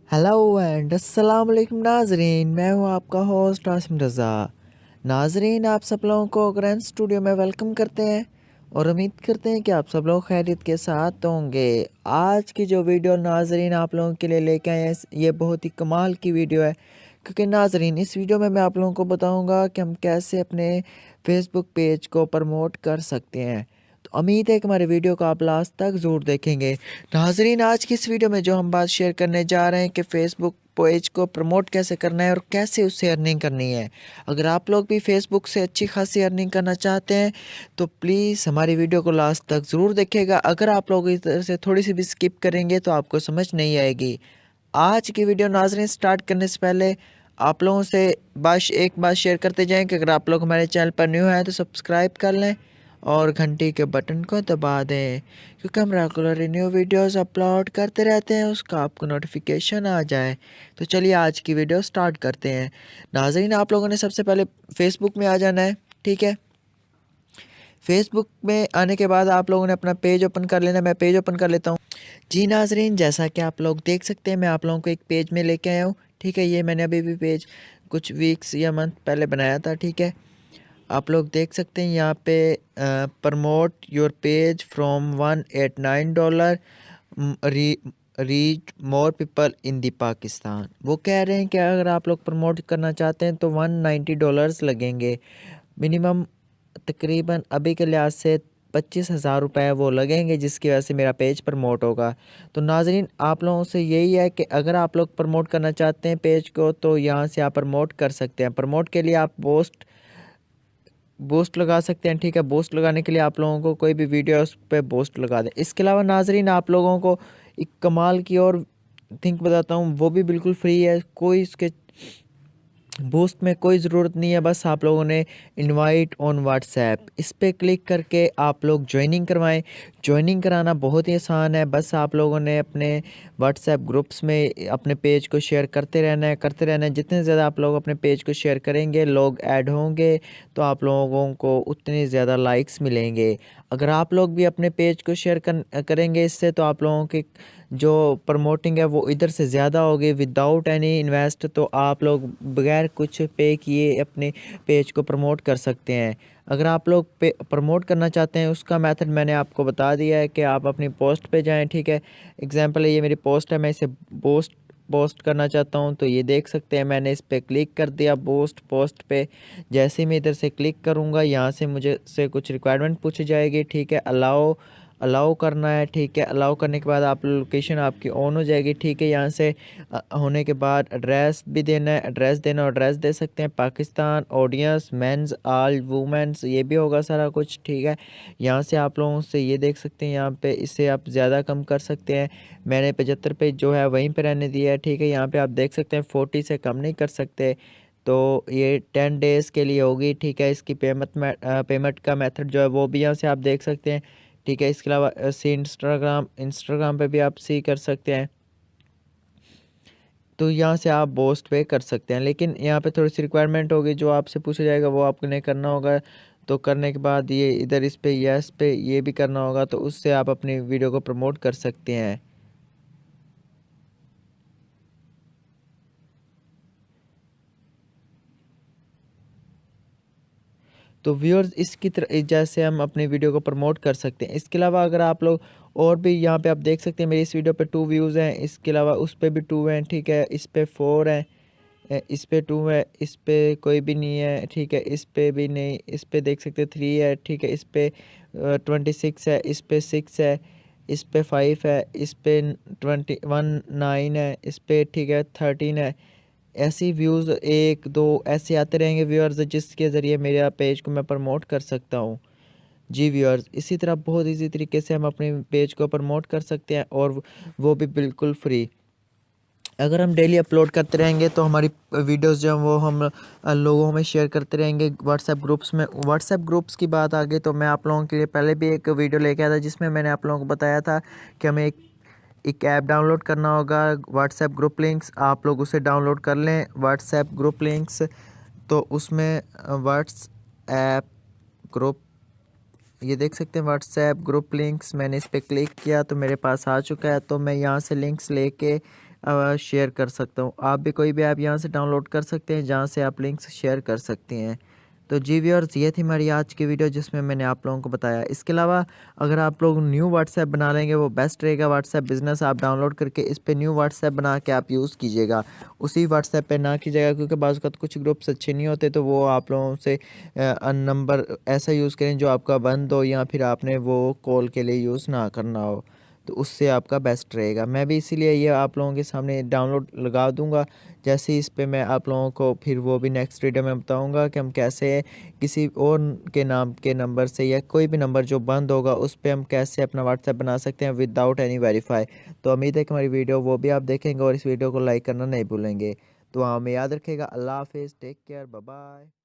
Hello and अस्सलाम वालेकुम नाजरीन, मैं हूं आपका होस्ट आसिम रज़ा। नाजरीन, आप सब लोगों को ग्रैंड स्टूडियो में वेलकम करते हैं और उम्मीद करते हैं कि आप सब लोग खैरियत के साथ होंगे। आज की जो वीडियो नाजरीन आप लोगों के लिए लेके आए हैं, ये बहुत ही कमाल की वीडियो है, क्योंकि नाजरीन इस वीडियो में मैं आप लोगों को बताऊंगा कि हम कैसे अपने फेसबुक पेज को प्रमोट कर सकते हैं। तो उम्मीद है कि हमारे वीडियो को आप लास्ट तक ज़रूर देखेंगे। नाजरीन, आज की इस वीडियो में जो हम बात शेयर करने जा रहे हैं कि फेसबुक पेज को प्रमोट कैसे करना है और कैसे उससे अर्निंग करनी है। अगर आप लोग भी फेसबुक से अच्छी खासी अर्निंग करना चाहते हैं तो प्लीज़ हमारी वीडियो को लास्ट तक ज़रूर देखिएगा। अगर आप लोग इस तरह से थोड़ी सी भी स्किप करेंगे तो आपको समझ नहीं आएगी। आज की वीडियो नाजरीन स्टार्ट करने से पहले आप लोगों से एक बात शेयर करते जाएं कि अगर आप लोग हमारे चैनल पर न्यू हैं तो सब्सक्राइब कर लें और घंटी के बटन को दबा दें, क्योंकि हम रेगुलर न्यू वीडियोस अपलोड करते रहते हैं, उसका आपको नोटिफिकेशन आ जाए। तो चलिए आज की वीडियो स्टार्ट करते हैं। नाजरीन, आप लोगों ने सबसे पहले फेसबुक में आ जाना है, ठीक है। फेसबुक में आने के बाद आप लोगों ने अपना पेज ओपन कर लेना। मैं पेज ओपन कर लेता हूँ। जी नाजरीन, जैसा कि आप लोग देख सकते हैं मैं आप लोगों को एक पेज में लेके आया हूँ, ठीक है। ये मैंने अभी भी पेज कुछ वीक्स या मंथ पहले बनाया था, ठीक है। आप लोग देख सकते हैं यहाँ पे promote your page from $189 reach more people in the Pakistan. वो कह रहे हैं कि अगर आप लोग प्रमोट करना चाहते हैं तो $190 लगेंगे मिनिमम। तकरीबन अभी के लिहाज से 25,000 रुपये वो लगेंगे, जिसकी वजह से मेरा पेज प्रमोट होगा। तो नाजरीन, आप लोगों से यही है कि अगर आप लोग प्रमोट करना चाहते हैं पेज को तो यहाँ से आप प्रमोट कर सकते हैं। प्रमोट के लिए आप बूस्ट लगा सकते हैं, ठीक है। बूस्ट लगाने के लिए आप लोगों को कोई भी वीडियो है उस पर बूस्ट लगा दें। इसके अलावा नाजरीन आप लोगों को एक कमाल की और थिंक बताता हूँ, वो भी बिल्कुल फ्री है। कोई इसके बूस्ट में कोई ज़रूरत नहीं है, बस आप लोगों ने इनवाइट ऑन व्हाट्सएप इस पर क्लिक करके आप लोग ज्वाइनिंग करवाएं। ज्वाइनिंग कराना बहुत ही आसान है, बस आप लोगों ने अपने व्हाट्सएप ग्रुप्स में अपने पेज को शेयर करते रहना है, करते रहना है। जितने ज़्यादा आप लोग अपने पेज को शेयर करेंगे, लोग ऐड होंगे, तो आप लोगों को उतनी ज़्यादा लाइक्स मिलेंगे। अगर आप लोग भी अपने पेज को शेयर करेंगे इससे, तो आप लोगों की जो प्रमोटिंग है वो इधर से ज़्यादा होगी विदाउट एनी इन्वेस्ट। तो आप लोग बगैर कुछ पे किए अपने पेज को प्रमोट कर सकते हैं। अगर आप लोग प्रमोट करना चाहते हैं उसका मेथड मैंने आपको बता दिया है कि आप अपनी पोस्ट पे जाएं, ठीक है। एग्जांपल है, ये मेरी पोस्ट है, मैं इसे पोस्ट करना चाहता हूं, तो ये देख सकते हैं मैंने इस पर क्लिक कर दिया पोस्ट पे। जैसे ही मैं इधर से क्लिक करूंगा यहाँ से मुझे से कुछ रिक्वायरमेंट पूछी जाएगी, ठीक है। अलाउ करना है, ठीक है। अलाउ करने के बाद आप लोकेशन आपकी ऑन हो जाएगी, ठीक है। यहाँ से होने के बाद एड्रेस भी देना है, एड्रेस देना और एड्रेस दे सकते हैं। Pakistan, audience, mens, all, womens, ये भी होगा सारा कुछ, ठीक है। यहाँ से आप लोगों से ये देख सकते हैं, यहाँ पे इससे आप ज़्यादा कम कर सकते हैं। मैंने 75 पे जो है वहीं पे रहने दिया है, ठीक है। यहाँ पे आप देख सकते हैं 40 से कम नहीं कर सकते। तो ये 10 डेज़ के लिए होगी, ठीक है। इसकी पेमेंट का मेथड जो है वो भी यहाँ से आप देख सकते हैं, ठीक है। इसके अलावा सी इंस्टाग्राम पे भी आप सी कर सकते हैं। तो यहाँ से आप पोस्ट पे कर सकते हैं, लेकिन यहाँ पे थोड़ी सी रिक्वायरमेंट होगी, जो आपसे पूछा जाएगा वो आपने करना होगा। तो करने के बाद ये इधर इस पे यस पे ये भी करना होगा, तो उससे आप अपनी वीडियो को प्रमोट कर सकते हैं। तो व्यूअर्स, इसकी तरह जैसे हम अपनी वीडियो को प्रमोट कर सकते हैं। इसके अलावा अगर आप लोग और भी यहाँ पे आप देख सकते हैं मेरी इस वीडियो पे 2 व्यूज़ हैं, इसके अलावा उस पे भी 2 हैं, ठीक है। इस पे 4 हैं, इस पे 2 है, इस पे कोई भी नहीं है, ठीक है। इस पे भी नहीं, इस पे देख सकते हैं 3 है, ठीक है। इस पे 26 है, इस पे 6 है, इस पे 5 है, इस पे 9 है, इस पे ठीक है 13 है। ऐसी व्यूज़ 1 2 ऐसे आते रहेंगे व्यूअर्स, जिसके ज़रिए मेरा पेज को मैं प्रमोट कर सकता हूँ। जी व्यूअर्स, इसी तरह बहुत इजी तरीके से हम अपने पेज को प्रमोट कर सकते हैं, और वो भी बिल्कुल फ्री। अगर हम डेली अपलोड करते रहेंगे तो हमारी वीडियोस जो हैं वो हम लोगों में शेयर करते रहेंगे व्हाट्सएप ग्रुप्स में। व्हाट्सएप ग्रुप्स की बात आ गई तो मैं आप लोगों के लिए पहले भी एक वीडियो लेके आया था, जिसमें मैंने आप लोगों को बताया था कि हमें एक ऐप डाउनलोड करना होगा, व्हाट्सएप ग्रुप लिंक्स। आप लोग उसे डाउनलोड कर लें, व्हाट्सएप ग्रुप लिंक्स। तो उसमें व्हाट्सएप ग्रुप, ये देख सकते हैं व्हाट्सएप ग्रुप लिंक्स। मैंने इस पर क्लिक किया तो मेरे पास आ चुका है। तो मैं यहाँ से लिंक्स लेके शेयर कर सकता हूँ। आप भी कोई भी ऐप यहाँ से डाउनलोड कर सकते हैं जहाँ से आप लिंक्स शेयर कर सकते हैं। तो जी व्यूअर्स, ये थी हमारी आज की वीडियो जिसमें मैंने आप लोगों को बताया। इसके अलावा अगर आप लोग न्यू व्हाट्सएप बना लेंगे वो बेस्ट रहेगा। व्हाट्सएप बिज़नेस आप डाउनलोड करके इस पे न्यू व्हाट्सएप बना के आप यूज़ कीजिएगा, उसी व्हाट्सएप पे ना कीजिएगा, क्योंकि बाज़ वक़्त कुछ ग्रुप्स अच्छे नहीं होते तो वो आप लोगों से नंबर ऐसा यूज़ करें जो आपका बंद हो या फिर आपने वो कॉल के लिए यूज़ ना करना हो, तो उससे आपका बेस्ट रहेगा। मैं भी इसीलिए ये आप लोगों के सामने डाउनलोड लगा दूंगा। जैसे इस पे मैं आप लोगों को फिर वो भी नेक्स्ट वीडियो में बताऊंगा कि हम कैसे किसी और के नाम के नंबर से या कोई भी नंबर जो बंद होगा उस पे हम कैसे अपना व्हाट्सएप बना सकते हैं विदाउट एनी वेरीफाई। तो उम्मीद है कि हमारी वीडियो वो भी आप देखेंगे और इस वीडियो को लाइक करना नहीं भूलेंगे। तो हमें याद रखिएगा। अल्लाह हाफिज़, टेक केयर, बाय बाय।